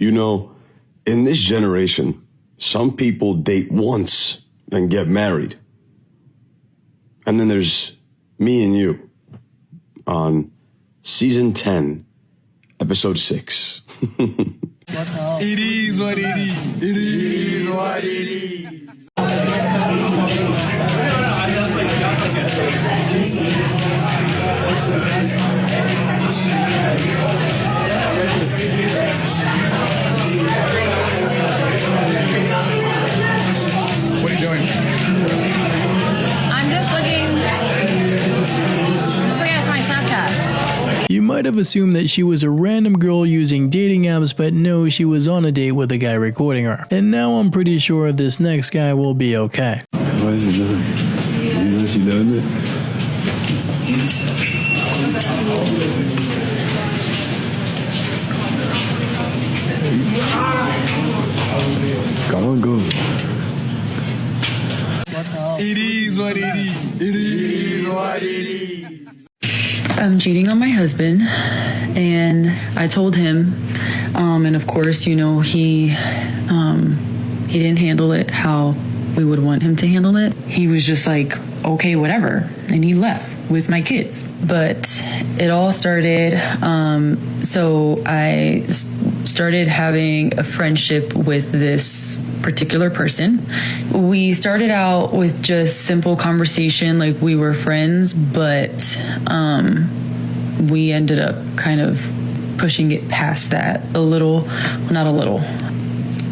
You know, in this generation, some people date once and get married. And then there's me and you on season 10, episode 6. It is what it is. It is what it is. What are you doing? I'm just looking at my Snapchat. You might have assumed that she was a random girl using dating apps, but no, she was on a date with a guy recording her. And now I'm pretty sure this next guy will be okay. What is he doing? You know she doing it? Come on, go. It is what it is. It is what it is. I'm cheating on my husband, and I told him, and of course, you know, he didn't handle it how we would want him to handle it. He was just like, okay, whatever, and he left with my kids. But it all started, so I started having a friendship with this particular person. We started out with just simple conversation, like we were friends, but we ended up kind of pushing it past that a little, not a little.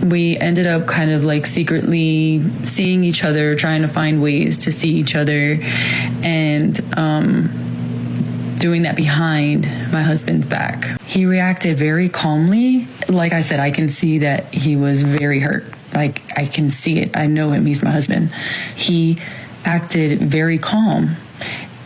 We ended up kind of like secretly seeing each other, trying to find ways to see each other, and doing that behind my husband's back. He reacted very calmly. Like I said, I can see that he was very hurt. Like, I can see it. I know him. He's my husband. He acted very calm,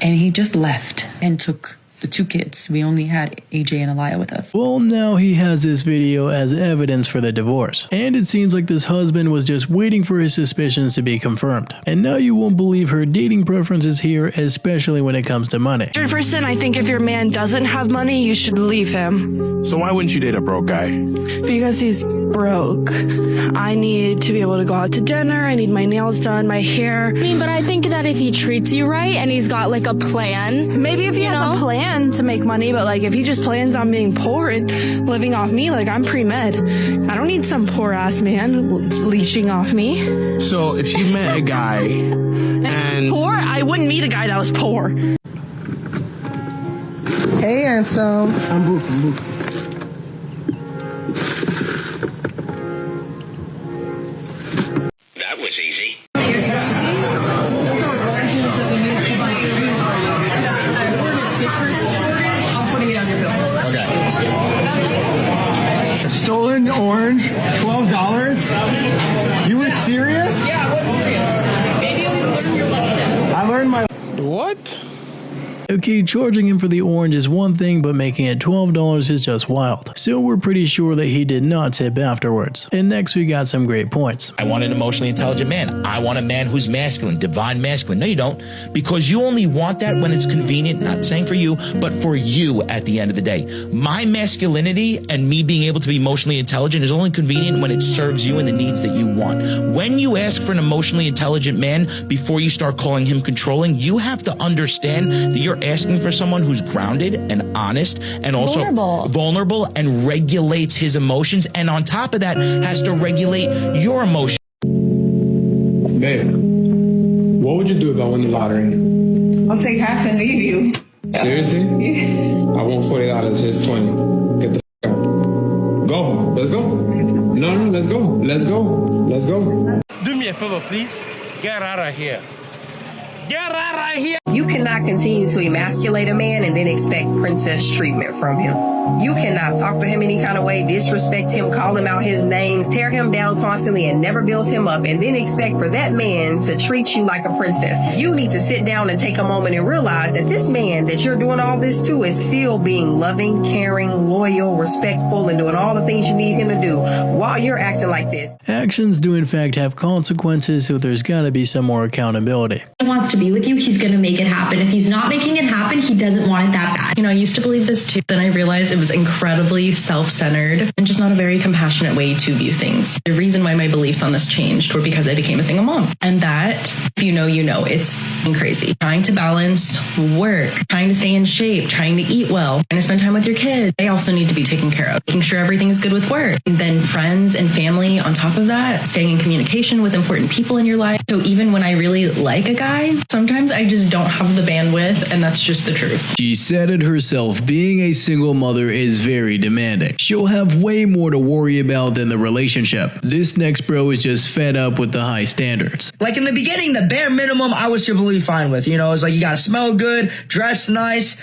and he just left and took the 2 kids. We only had AJ and Aliyah with us. Well, now he has this video as evidence for the divorce. And it seems like this husband was just waiting for his suspicions to be confirmed. And now you won't believe her dating preferences here, especially when it comes to money. 100%, I think if your man doesn't have money, you should leave him. So why wouldn't you date a broke guy? Because he's broke. I need to be able to go out to dinner. I need my nails done, my hair. I mean, but I think that if he treats you right and he's got like a plan, Maybe if he has a plan to make money, but like if he just plans on being poor and living off me, like I'm pre-med. I don't need some poor ass man leeching off me. So if you met a guy and Poor? I wouldn't meet a guy that was poor. Hey, handsome. I'm booked. That was easy. Stolen orange, $12? You were serious? yeah, I was serious. Maybe you learn your lesson. I learned my... what? Okay, charging him for the orange is one thing, but making it $12 is just wild. So we're pretty sure that he did not tip afterwards. And next we got some great points. I want an emotionally intelligent man. I want a man who's masculine, divine masculine. No, you don't. Because you only want that when it's convenient, not saying for you, but for you at the end of the day. My masculinity and me being able to be emotionally intelligent is only convenient when it serves you and the needs that you want. When you ask for an emotionally intelligent man, before you start calling him controlling, you have to understand that you're asking for someone who's grounded and honest and also vulnerable and regulates his emotions, and on top of that has to regulate your emotions. Babe, what would you do if I won the lottery? I'll take half and leave you. Seriously? I want $40, here's 20. Get the f out. Go, let's go. No, let's go. Let's go. Let's go. Do me a favor, please. Get out of here. Get out of here. You cannot continue to emasculate a man and then expect princess treatment from him. You cannot talk to him any kind of way, disrespect him, call him out his names, tear him down constantly and never build him up, and then expect for that man to treat you like a princess. You need to sit down and take a moment and realize that this man that you're doing all this to is still being loving, caring, loyal, respectful, and doing all the things you need him to do while you're acting like this. Actions do in fact have consequences, so there's gotta be some more accountability. He wants to be with you, he's gonna make it happen. If he's not making it happen, he doesn't want it that bad. You know, I used to believe this too. Then I realized It was incredibly self-centered and just not a very compassionate way to view things. The reason why my beliefs on this changed were because I became a single mom. And that, if you know, it's crazy. Trying to balance work, trying to stay in shape, trying to eat well, trying to spend time with your kids. They also need to be taken care of. Making sure everything is good with work. And then friends and family on top of that, staying in communication with important people in your life. So even when I really like a guy, sometimes I just don't have the bandwidth, and that's just the truth. She said it herself, being a single mother is very demanding. She'll have way more to worry about than the relationship. This next bro is just fed up with the high standards. Like in the beginning, the bare minimum I was completely fine with. It's like you gotta smell good, dress nice,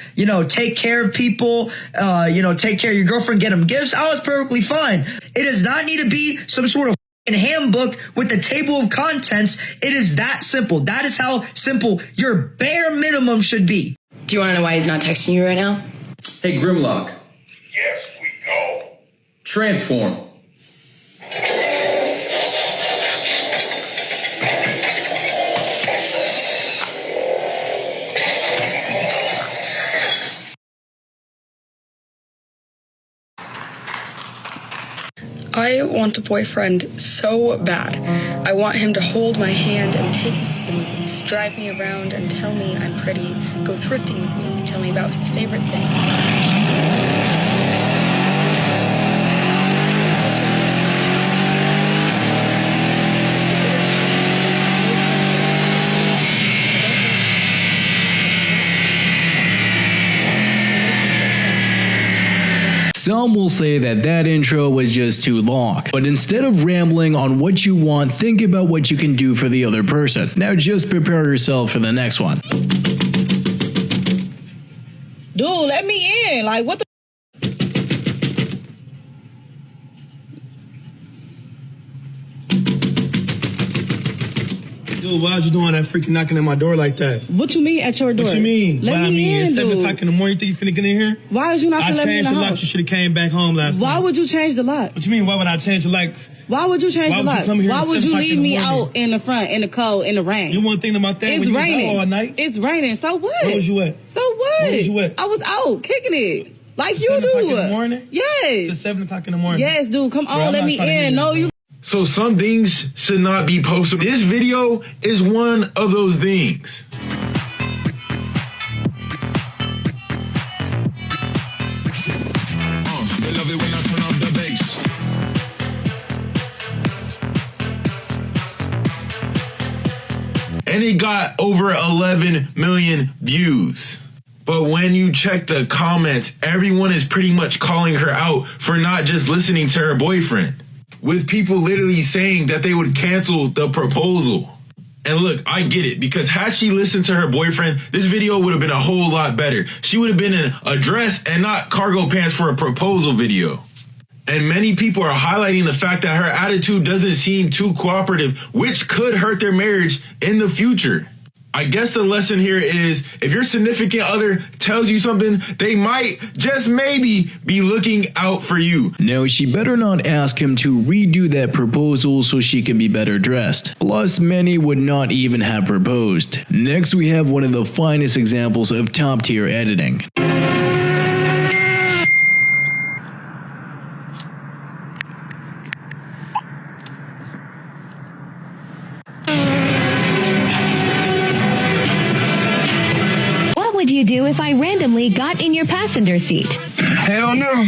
take care of people, take care of your girlfriend, get them gifts. I was perfectly fine. It does not need to be some sort of handbook with the table of contents. It is that simple. That is how simple your bare minimum should be. Do you want to know why he's not texting you right now? Hey, Grimlock. Yes, we go. Transform. I want a boyfriend so bad. I want him to hold my hand and take me to the movies, drive me around and tell me I'm pretty, go thrifting with me, tell me about his favorite things. Some will say that intro was just too long, but instead of rambling on what you want, think about what you can do for the other person. Now just prepare yourself for the next one. Dude, let me in. Like, what the? Dude, why was you doing that freaking knocking at my door like that? What you mean at your door? What you mean? Let me in, It's 7 dude. o'clock in the morning. You think you finna get in here? Why was you not finna let me in the I changed the lock. house? You should have came back home last night. Why would you change the lock? What you mean, why would I change the locks? Why would you change Why the would you lock? come here Why at would 7 you o'clock leave in the me morning? out in the front, in the cold, in the rain? You weren't thinking about that It's when raining. you was out all night? It's raining. So what? Where was you at? So what? Where was you at? I was out kicking it. Like It's you 7 o'clock do. in the morning? Yes. It's 7 o'clock in the morning. Yes, dude. Come Bro, on, I'm let not me trying to hear in. that, No, bro. you. So some things should not be posted. This video is one of those things. They love it when I turn up the bass. And it got over 11 million views. But when you check the comments, everyone is pretty much calling her out for not just listening to her boyfriend, with people literally saying that they would cancel the proposal. And look, I get it, because had she listened to her boyfriend, this video would have been a whole lot better. She would have been in a dress and not cargo pants for a proposal video. And many people are highlighting the fact that her attitude doesn't seem too cooperative, which could hurt their marriage in the future. I guess the lesson here is, if your significant other tells you something, they might, just maybe, be looking out for you. Now she better not ask him to redo that proposal so she can be better dressed. Plus, many would not even have proposed. Next, we have one of the finest examples of top tier editing. What would you do if I randomly got in your passenger seat? Hell no.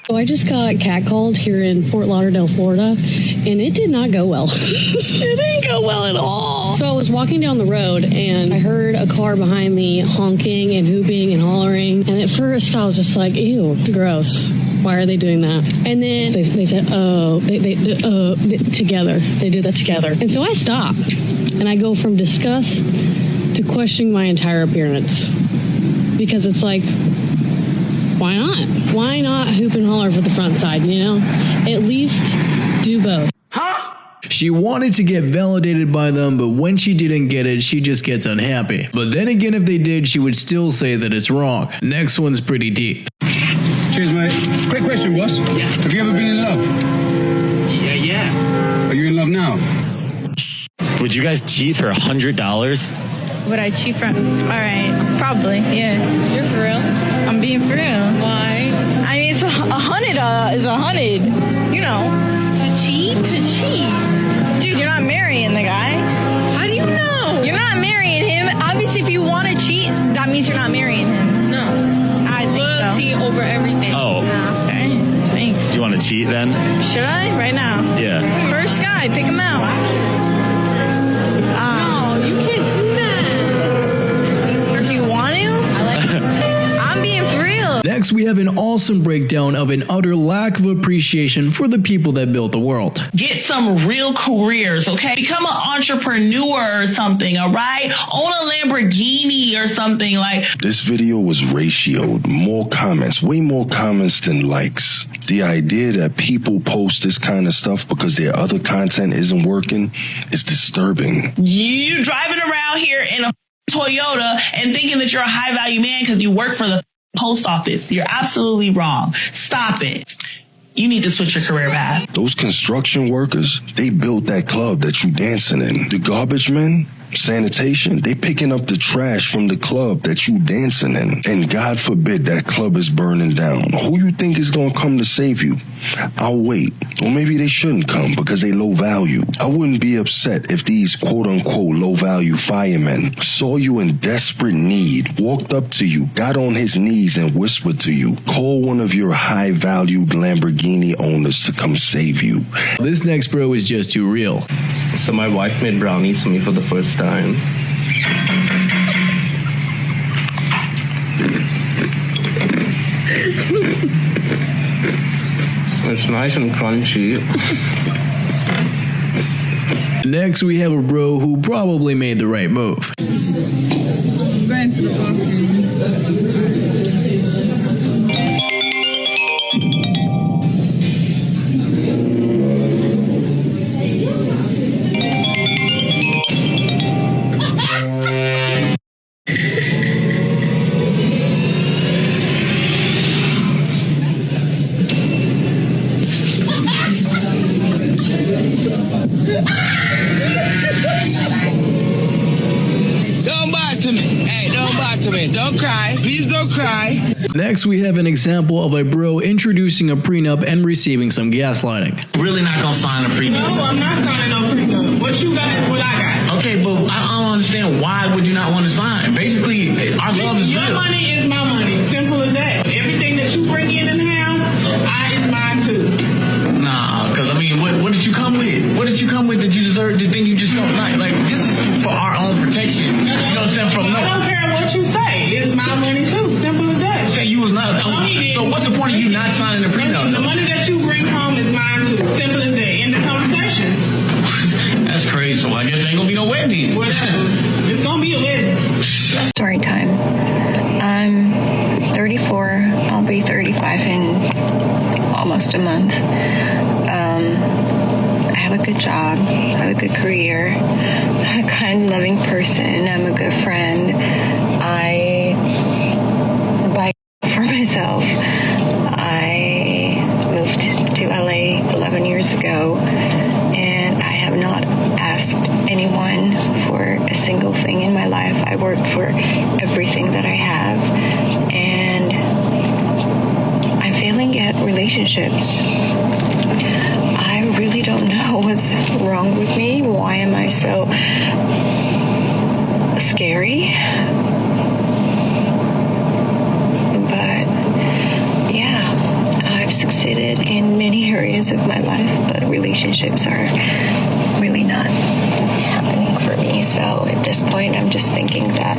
So I just got catcalled here in Fort Lauderdale, Florida, and it did not go well. It didn't go well at all. So I was walking down the road, and I heard a car behind me honking and hooping and hollering. And at first, I was just like, ew, gross. Why are they doing that? And then they said, oh, together. They did that together. And so I stopped, and I go from disgust to questioning my entire appearance. Because it's like, why not? Why not hoop and holler for the front side, you know? At least do both. She wanted to get validated by them, but when she didn't get it, she just gets unhappy. But then again, if they did, she would still say that it's wrong. Next one's pretty deep. Cheers, mate. Quick question, boss. Yeah. Have you ever been in love? Yeah. Are you in love now? Would you guys cheat for $100? Would I cheat for? All right, probably. Yeah. You're for real? I'm being for real. Why? I mean, it's $100 is $100. You know. To cheat? To cheat. Dude, you're not marrying the guy. How do you know? You're not marrying him. Obviously, if you want to cheat, that means you're not marrying him. No. I think Loyalty over everything. Oh. Okay. Thanks. Do you want to cheat then? Should I? Right now? Yeah. First guy, pick him out. No, you can't do that. Or do you want to? I like I'm being for real. Next, we have an awesome breakdown of an utter lack of appreciation for the people that built the world. Get some real careers, okay? Become an entrepreneur or something, all right? Own a Lamborghini or something like. This video was ratioed. More comments, way more comments than likes. The idea that people post this kind of stuff because their other content isn't working is disturbing. You driving around here in a Toyota and thinking that you're a high value man because you work for the post office. You're absolutely wrong. Stop it. You need to switch your career path. Those construction workers, they built that club that you dancing in. The garbage men, sanitation, they picking up the trash from the club that you dancing in. And God forbid that club is burning down. Who you think is gonna come to save you? I'll wait. Or maybe they shouldn't come because they low value. I wouldn't be upset if these quote unquote low value firemen saw you in desperate need, walked up to you, got on his knees and whispered to you, call one of your high valued Lamborghini owners to come save you. This next bro is just too real. So my wife made brownies for me for the first time. It's nice and crunchy. Next, we have a bro who probably made the right move. Going to the box. Don't bother to me. Hey, don't bother to me. Don't cry. Please don't cry. Next, we have an example of a bro introducing a prenup and receiving some gaslighting. Really not gonna sign a prenup? No, I'm not signing no prenup. What you got is what I got. Okay, but I don't understand why would you not want to sign? Basically, our love is Your real. money is my money. Simple as that. Everything that you bring in the house, is mine too. Nah, because I mean, what did you come with? What did you come with that you deserve to think you just don't like this is for our own protection. You know what I'm saying? From I don't care what you say. It's my money too. Simple as that. Say you was not. So what's the point of you not signing the prenup? The money that you bring home is mine too. Simple as that. End the conversation. That's crazy. So I guess there ain't gonna be no wedding. Whatever. It's gonna be a wedding. Story time. I'm 34. I'll be 35 in almost a month. I have a good job. I have a good career. I'm a kind, loving person. I'm a good friend. I buy for myself. I moved to LA 11 years ago, and I have not asked anyone for a single thing in my life. I work for everything that I have, and I'm failing at relationships. I really don't know what's wrong with me. Why am I so scary? But yeah, I've succeeded in many areas of my life, but relationships are really not happening for me. So at this point, I'm just thinking that,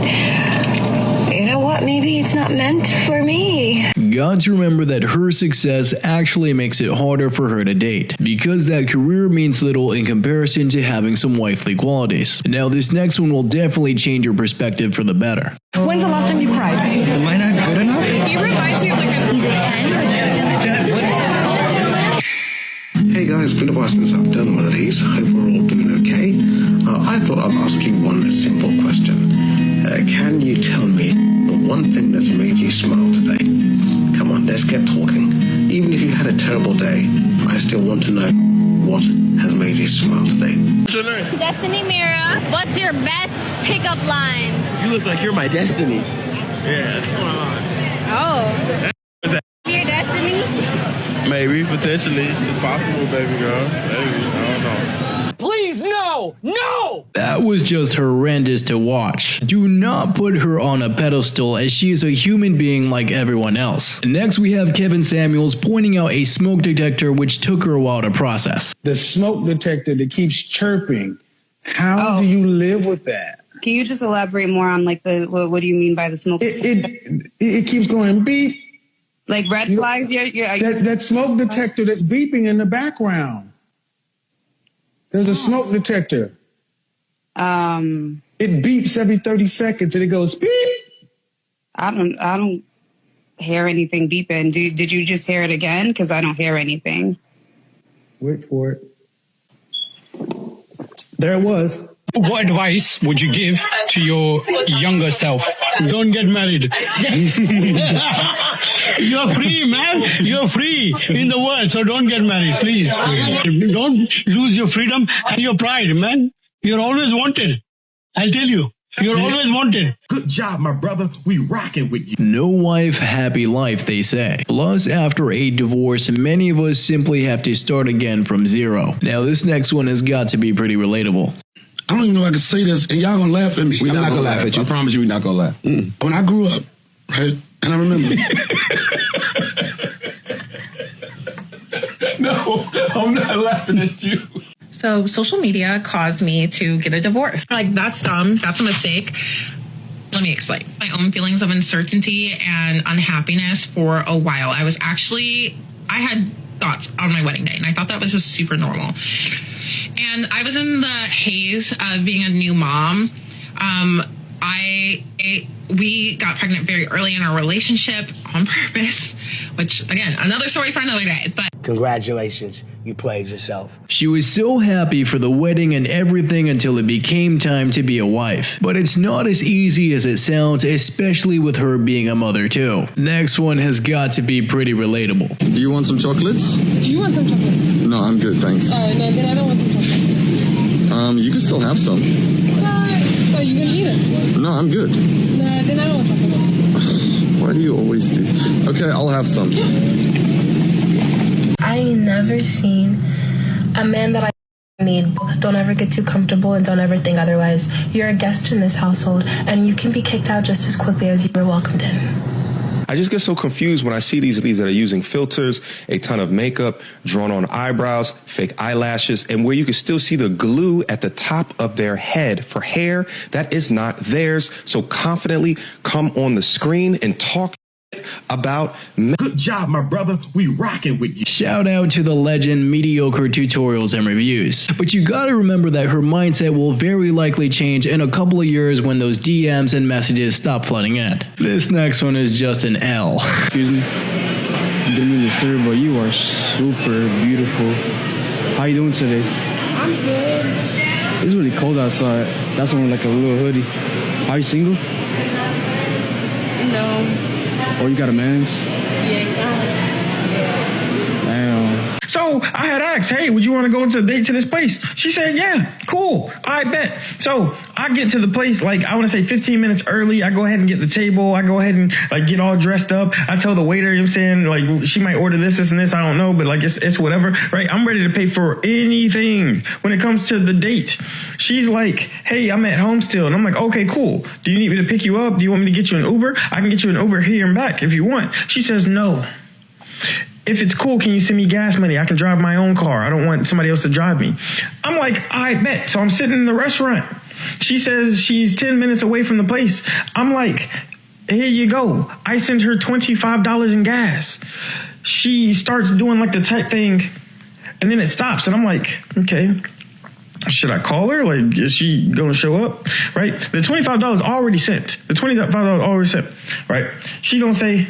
you know what, maybe it's not meant for me. Got to remember that her success actually makes it harder for her to date, because that career means little in comparison to having some wifely qualities. Now this next one will definitely change your perspective for the better. When's the last time you cried? Am I not good enough? He reminds me of like he's a 10. Hey guys, it's been a while since I've done one of these. Hope we're all doing okay. I thought I'd ask you one simple question. Can you tell me the one thing that's made you smile today? Come on, let's get talking. Even if you had a terrible day, I still want to know what has made you smile today. Destiny Mira, what's your best pickup line? You look like you're my destiny. Yeah, that's what I'm on. Oh. Your destiny? Maybe, potentially. It's possible, baby girl. Maybe. I don't know. Please, no! No! That was just horrendous to watch. Do not put her on a pedestal, as she is a human being like everyone else. Next we have Kevin Samuels pointing out a smoke detector which took her a while to process. The smoke detector that keeps chirping. How do you live with that? Can you just elaborate more on like what do you mean by the smoke? It keeps going beep. Like red flags? That smoke detector that's beeping in the background. There's a smoke detector. It beeps every 30 seconds and it goes beep. I don't hear anything beeping. Did you just hear it again? Because I don't hear anything. Wait for it. There it was. What advice would you give to your younger self? Don't get married. You're free, man. You're free in the world, so don't get married, please. Don't lose your freedom and your pride, man. You're always wanted. I'll tell you. You're always wanted. Good job, my brother. We rocking with you. No wife, happy life, they say. Plus, after a divorce, many of us simply have to start again from zero. Now, this next one has got to be pretty relatable. I don't even know if I can say this, and y'all gonna laugh at me. We're not gonna laugh at you. I promise you we're not gonna laugh. When I grew up, right, and I remember. No, I'm not laughing at you. So social media caused me to get a divorce. Like, that's dumb. That's a mistake. Let me explain. My own feelings of uncertainty and unhappiness for a while. I had thoughts on my wedding day, and I thought that was just super normal. And I was in the haze of being a new mom. We got pregnant very early in our relationship on purpose, which, again, another story for another day. But congratulations, you played yourself. She was so happy for the wedding and everything until it became time to be a wife. But it's not as easy as it sounds, especially with her being a mother too. Next one has got to be pretty relatable. Do you want some chocolates? Do you want some chocolates? No, I'm good, thanks. No, then I don't want some chocolates. You can still have some. So you gonna eat it? No, I'm good. Nah, then I don't want chocolates. Why do you always do? Okay, I'll have some. I ain't never seen a man that I need. Don't ever get too comfortable and don't ever think otherwise. You're a guest in this household and you can be kicked out just as quickly as you were welcomed in. I just get so confused when I see these that are using filters, a ton of makeup, drawn on eyebrows, fake eyelashes, and where you can still see the glue at the top of their head for hair that is not theirs. So confidently come on the screen and talk about. Good job, my brother. We rocking with you. Shout out to the legend Mediocre Tutorials and Reviews. But you gotta remember that her mindset will very likely change in a couple of years when those DMs and messages stop flooding in. This next one is just an L. Excuse me. Didn't mean to sir, but you are super beautiful. How you doing today? I'm good. It's really cold outside. That's only like a little hoodie. Are you single? No. Oh, you got a man's? Yeah. Damn. So I had asked, hey, would you want to go to a date to this place? She said, yeah, cool, I bet. So I get to the place, like, I want to say 15 minutes early. I go ahead and get the table. I go ahead and like get all dressed up. I tell the waiter, you know what I'm saying, like, she might order this and this, I don't know, but like it's whatever, right? I'm ready to pay for anything when it comes to the date. She's like, hey, I'm at home still. And I'm like, okay, cool. Do you need me to pick you up? Do you want me to get you an Uber? I can get you an Uber here and back if you want. She says, no. If it's cool, can you send me gas money? I can drive my own car. I don't want somebody else to drive me. I'm like, I bet. So I'm sitting in the restaurant. She says she's 10 minutes away from the place. I'm like, here you go. I send her $25 in gas. She starts doing like the type thing, and then it stops. And I'm like, okay, should I call her? Like, is she going to show up? Right? The $25 already sent. The $25 already sent. Right? She going to say,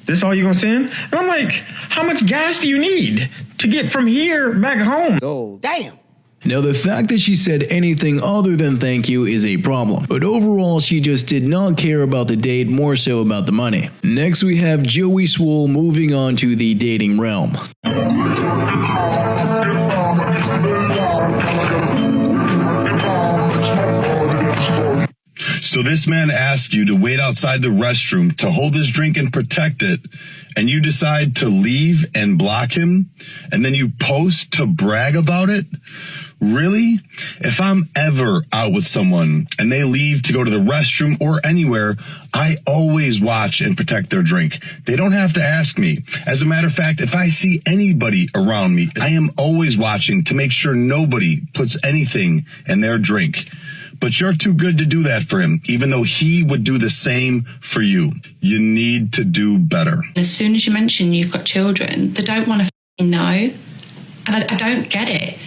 this all you gonna send? And I'm like, how much gas do you need to get from here back home? Oh, damn. Now, the fact that she said anything other than thank you is a problem, but overall she just did not care about the date, more so about the money. Next we have Joey Swoole moving on to the dating realm. So this man asks you to wait outside the restroom to hold his drink and protect it, and you decide to leave and block him, and then you post to brag about it? Really? If I'm ever out with someone and they leave to go to the restroom or anywhere, I always watch and protect their drink. They don't have to ask me. As a matter of fact, if I see anybody around me, I am always watching to make sure nobody puts anything in their drink. But you're too good to do that for him, even though he would do the same for you. You need to do better. As soon as you mention you've got children, they don't want to know. And I don't get it.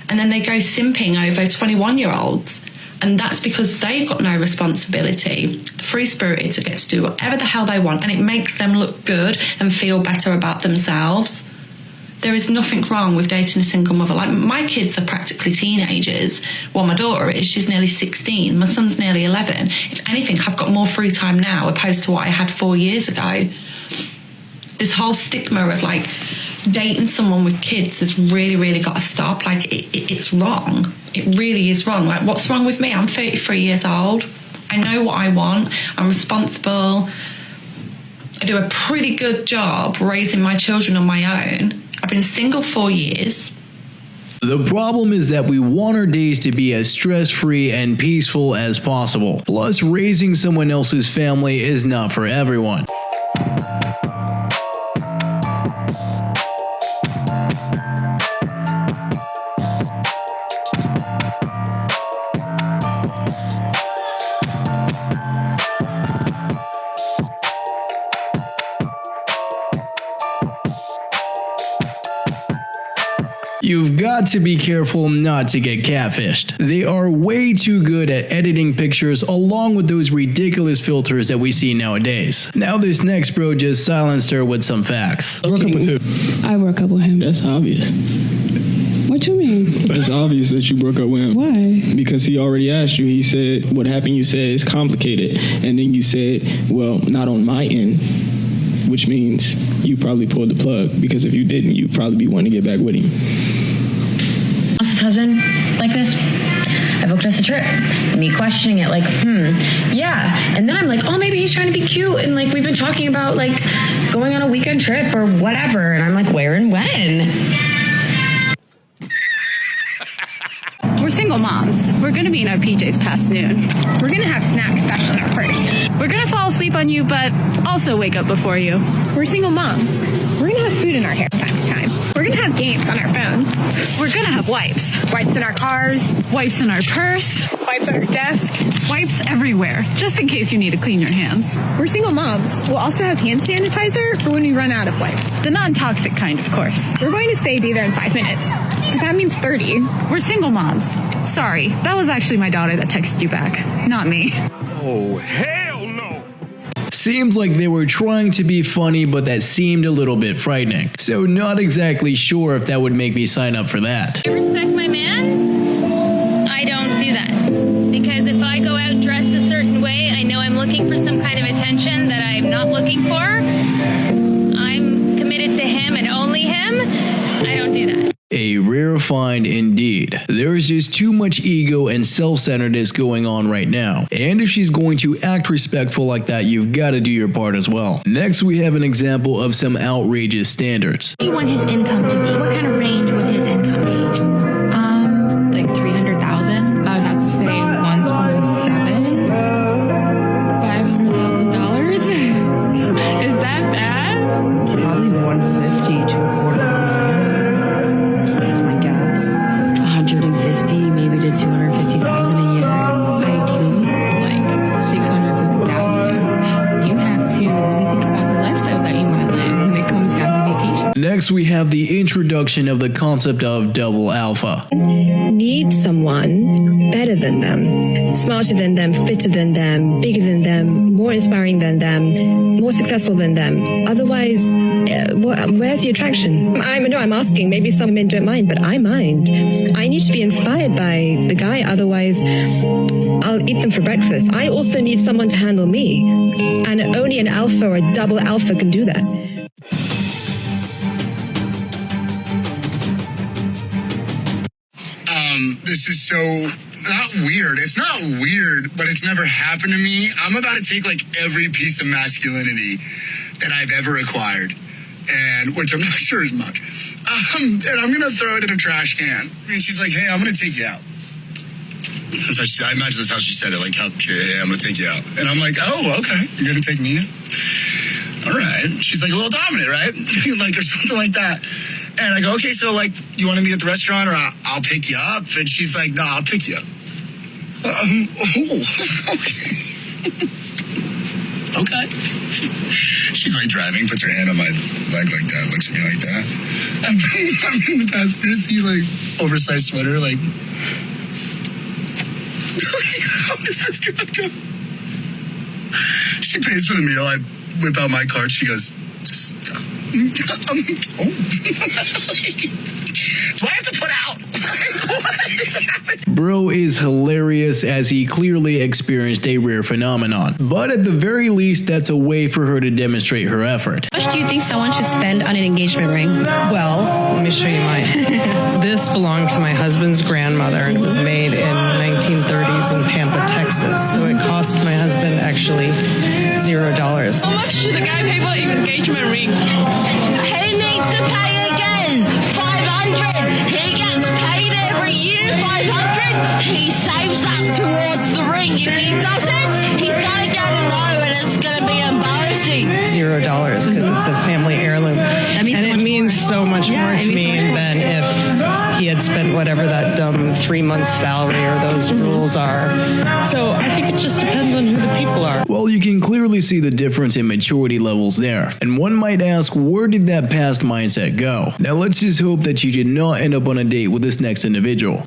And then they go simping over 21-year-olds. And that's because they've got no responsibility. Free-spirited get to do whatever the hell they want. And it makes them look good and feel better about themselves. There is nothing wrong with dating a single mother. Like, my kids are practically teenagers. Well, my daughter is. She's nearly 16. My son's nearly 11. If anything, I've got more free time now opposed to what I had 4 years ago. This whole stigma of, like, dating someone with kids has really, really got to stop. Like, it's wrong. It really is wrong. Like, what's wrong with me? I'm 33 years old. I know what I want. I'm responsible. I do a pretty good job raising my children on my own. I've been single 4 years. The problem is that we want our days to be as stress-free and peaceful as possible. Plus, raising someone else's family is not for everyone. You've got to be careful not to get catfished. They are way too good at editing pictures along with those ridiculous filters that we see nowadays. Now this next bro just silenced her with some facts. I broke up with who? I broke up with him. That's obvious. What you mean? It's obvious that you broke up with him. Why? Because he already asked you. He said, what happened, you said, is complicated. And then you said, well, not on my end. Which means you probably pulled the plug. Because if you didn't, you'd probably be wanting to get back with him. His husband like this. I booked us a trip. Me questioning it like, yeah. And then I'm like, oh, maybe he's trying to be cute. And like, we've been talking about like going on a weekend trip or whatever. And I'm like, where and when? We're single moms. We're going to be in our PJs past noon. We're going to have snacks stashed in our purse. We're going to fall asleep on you, but also wake up before you. We're single moms. We're going to have food in our hair time to time. We're going to have games on our phones. We're going to have wipes. Wipes in our cars. Wipes in our purse. Wipes on our desk. Wipes everywhere, just in case you need to clean your hands. We're single moms. We'll also have hand sanitizer for when we run out of wipes. The non-toxic kind, of course. We're going to say be there in 5 minutes. That means 30. We're single moms. Sorry, that was actually my daughter that texted you back, not me. Oh, hell no! Seems like they were trying to be funny, but that seemed a little bit frightening. So not exactly sure if that would make me sign up for that. I respect my man. I don't do that. Because if I go out dressed a certain way, I know I'm looking for some kind of attention that I'm not looking for. I'm committed to him and only him. I don't do that. A rare find indeed. There's just too much ego and self-centeredness going on right now. And if she's going to act respectful like that, you've got to do your part as well. Next, we have an example of some outrageous standards. What do you want his income to be? What kind of range would his income be? Like 300,000. I'd have to say 127. $500,000? Is that bad? Probably 150 to a quarter. That's my guess. 150, maybe to 250,000 a year. Ideally, like 650,000. You have to really think about the lifestyle that you want to live when it comes down to vacation. Next, we have the introduction of the concept of double alpha. Need someone better than them, smarter than them, fitter than them, bigger than them, more inspiring than them, more successful than them. Otherwise, where's the attraction? I'm asking, maybe some men don't mind, but I mind. I need to be inspired by the guy, otherwise I'll eat them for breakfast. I also need someone to handle me, and only an alpha or a double alpha can do that. This is so not weird. It's not weird, but it's never happened to me. I'm about to take like every piece of masculinity that I've ever acquired, and which I'm not sure is much, and I'm gonna throw it in a trash can. And she's like, "Hey, I'm gonna take you out." That's how I imagine that's how she said it. Like, "Hey, I'm gonna take you out," and I'm like, "Oh, okay, you're gonna take me out." All right. She's like a little dominant, right? Like, or something like that. And I go, "Okay, so like, you want to meet at the restaurant, or I'll pick you up?" And she's like, "No, I'll pick you up." Okay. Okay. She's like driving, puts her hand on my leg like that, looks at me like that. I'm in the passenger seat, like oversized sweater, like. How is this gonna go? She pays for the meal. I whip out my card. She goes, "Just stop." Oh. Do I have to put out? Bro is hilarious as he clearly experienced a rare phenomenon. But at the very least, that's a way for her to demonstrate her effort. How much do you think someone should spend on an engagement ring? Well, let me show you mine. This belonged to my husband's grandmother, and it was made in 1930s in Pampa, Texas. So it cost my husband actually $0. How much should the guy pay for an engagement ring? He needs to pay again. 500. He gets paid every year. 500. He saves that towards the ring. If he doesn't, he's gonna get a no, and it's gonna be embarrassing. $0 because it's a family heirloom, and it means so much more to me than if he had spent whatever that dumb 3 months salary or those rules are. So I think it just depends on who the people are. Well, you can clearly see the difference in maturity levels there. And one might ask, where did that past mindset go? Now let's just hope that you did not end up on a date with this next individual.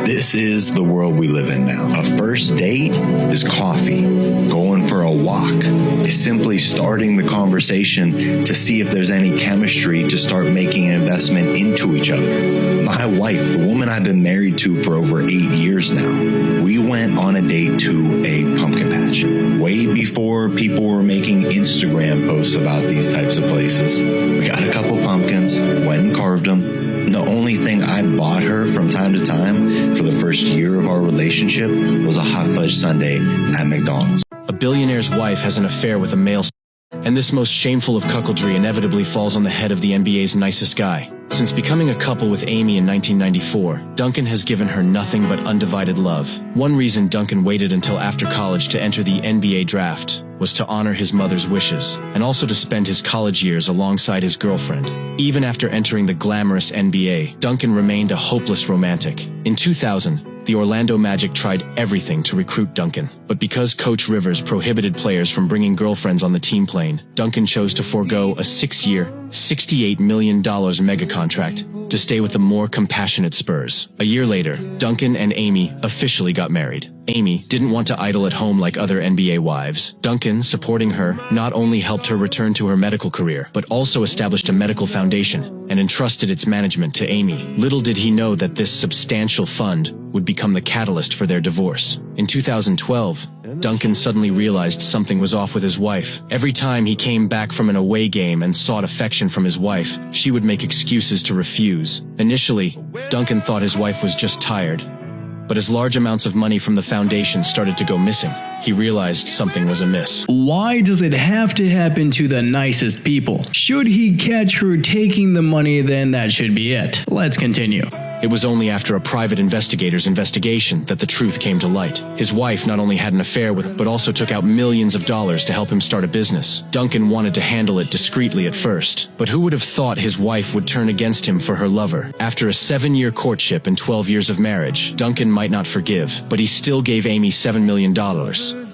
This is the world we live in now. A first date is coffee. Going for a walk is simply starting the conversation to see if there's any chemistry to start making an investment into each other. My wife, the woman I've been married to for over 8 years now, we went on a date to a pumpkin patch. Way before people were making Instagram posts about these types of places. We got a couple pumpkins, went and carved them. The only thing I bought her from time to time for the first year of our relationship was a hot fudge sundae at McDonald's. A billionaire's wife has an affair with a male, and this most shameful of cuckoldry inevitably falls on the head of the NBA's nicest guy. Since becoming a couple with Amy in 1994, Duncan has given her nothing but undivided love. One reason Duncan waited until after college to enter the NBA draft was to honor his mother's wishes, and also to spend his college years alongside his girlfriend. Even after entering the glamorous NBA, Duncan remained a hopeless romantic. In 2000, the Orlando Magic tried everything to recruit Duncan, but because Coach Rivers prohibited players from bringing girlfriends on the team plane, Duncan chose to forego a 6-year, $68 million mega contract to stay with the more compassionate Spurs. A year later, Duncan and Amy officially got married. Amy didn't want to idle at home like other NBA wives. Duncan, supporting her, not only helped her return to her medical career, but also established a medical foundation and entrusted its management to Amy. Little did he know that this substantial fund would become the catalyst for their divorce. In 2012, Duncan suddenly realized something was off with his wife. Every time he came back from an away game and sought affection from his wife, she would make excuses to refuse. Initially, Duncan thought his wife was just tired, but as large amounts of money from the foundation started to go missing, he realized something was amiss. Why does it have to happen to the nicest people? Should he catch her taking the money, then that should be it. Let's continue. It was only after a private investigator's investigation that the truth came to light. His wife not only had an affair with him, but also took out millions of dollars to help him start a business. Duncan wanted to handle it discreetly at first, but who would have thought his wife would turn against him for her lover? After a 7-year courtship and 12 years of marriage, Duncan might not forgive, but he still gave Amy $7 million.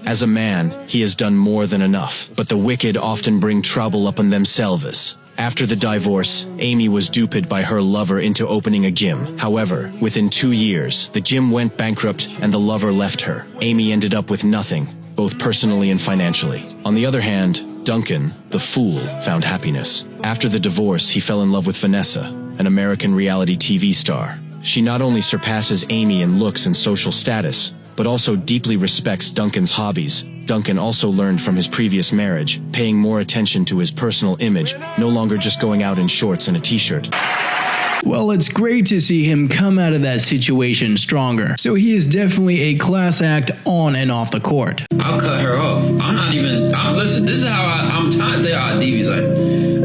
As a man, he has done more than enough, but the wicked often bring trouble upon themselves. After the divorce, Amy was duped by her lover into opening a gym. However, within 2 years, the gym went bankrupt and the lover left her. Amy ended up with nothing, both personally and financially. On the other hand, Duncan, the fool, found happiness. After the divorce, he fell in love with Vanessa, an American reality TV star. She not only surpasses Amy in looks and social status, but also deeply respects Duncan's hobbies. Duncan also learned from his previous marriage, paying more attention to his personal image, no longer just going out in shorts and a t-shirt. Well, it's great to see him come out of that situation stronger. So he is definitely a class act on and off the court. I'll cut her off. Listen, this is how I'm trying to tell you how devious I am.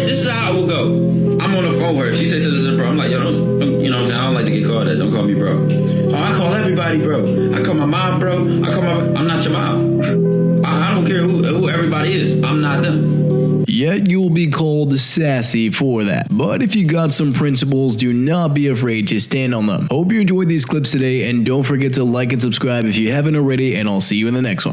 This is how I will go. I'm on the phone with her. She says, bro. I'm like, yo, don't, you know what I'm saying? I don't like to get called that. Don't call me bro. Oh, I call everybody bro. I call my mom bro. I'm not your mom. I don't care who everybody is. I'm not them. Yet you'll be called sassy for that. But if you got some principles, do not be afraid to stand on them. Hope you enjoyed these clips today, and don't forget to like and subscribe if you haven't already, and I'll see you in the next one.